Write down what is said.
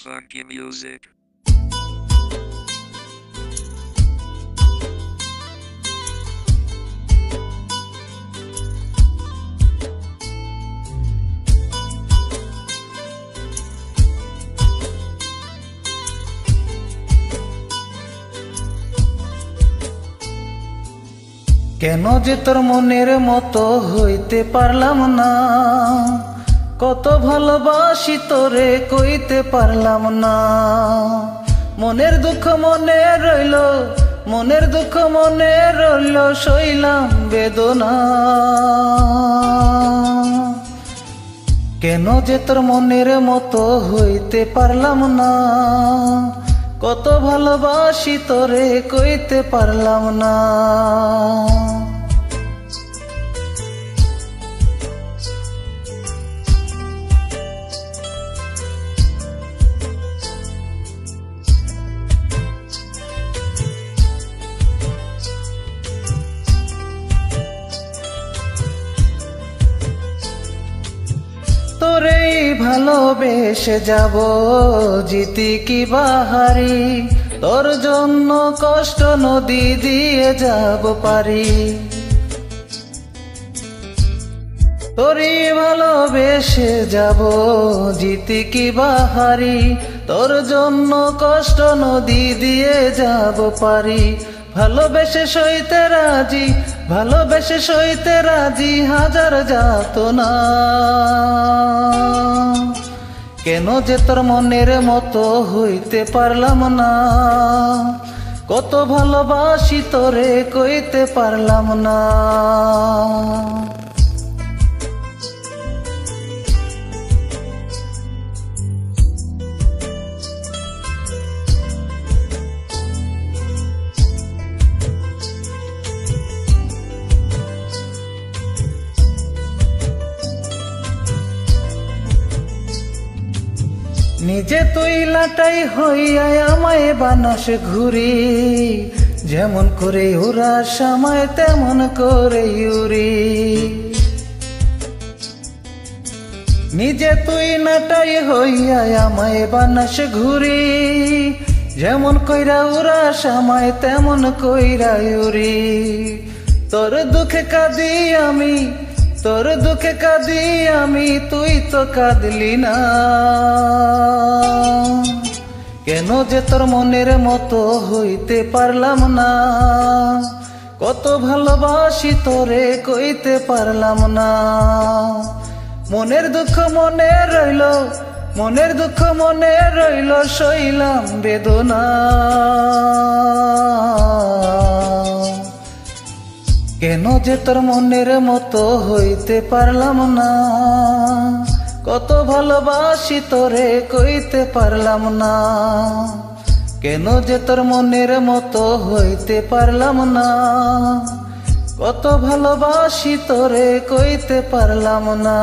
Funky music. কেন যে তোর মনের মতো হইতে পারলাম না, কত ভালোবাসি তোরে কইতে পারলাম না। মনের দুঃখ মনে রইল, মনের দুঃখ মনে রইল, সইলাম বেদনা। কেন যে তোর মনের মতো হইতে পারলাম না, কত ভালোবাসি তোরে কইতে পারলাম না। তোরে ভালোবেসে যাব জিতি কি বাহারি, তোর জন্য কষ্ট নদী দিয়ে যাব পারি। তোরে ভালোবেসে যাব জিতি কি বাহারি, তোর জন্য কষ্ট নদী দিয়ে যাব পারি। ভালোবেসে সইতে রাজি, ভালোবেসে সইতে রাজি, হাজার যাতনা। কেন যে তোর মনের মতো হইতে পারলাম না, কত ভালোবাসি তোরে কইতে পারলাম না। নিজে তুই লাটাই হইয়া আমায় বানাস ঘুরি, যেমন করে ওরা সময় তেমন করে উড়ি। নিজে তুই লাটাই হইয়া আমায় বানাস ঘুরি, যেমন কইরা ওরা সময় তেমন কইরা উড়ি। তোর দুঃখে কাঁদি আমি, তোর দুঃখে কাঁদি আমি, তুই তো কাঁদলি না। কেন যে তোর মনের মতো হইতে পারলাম না, কত ভালোবাসি তোরে কইতে পারলাম না। মনের দুঃখ মনে রইল, মনের দুঃখ মনে রইল, সইলাম বেদনা। কেন যে তোর মনের মতো হইতে পারলাম না, কত ভালোবাসি তোরে কইতে পারলাম না। কেন যে তোর মনের মতো হইতে পারলাম না, কত ভালোবাসি তোরে কইতে পারলাম না।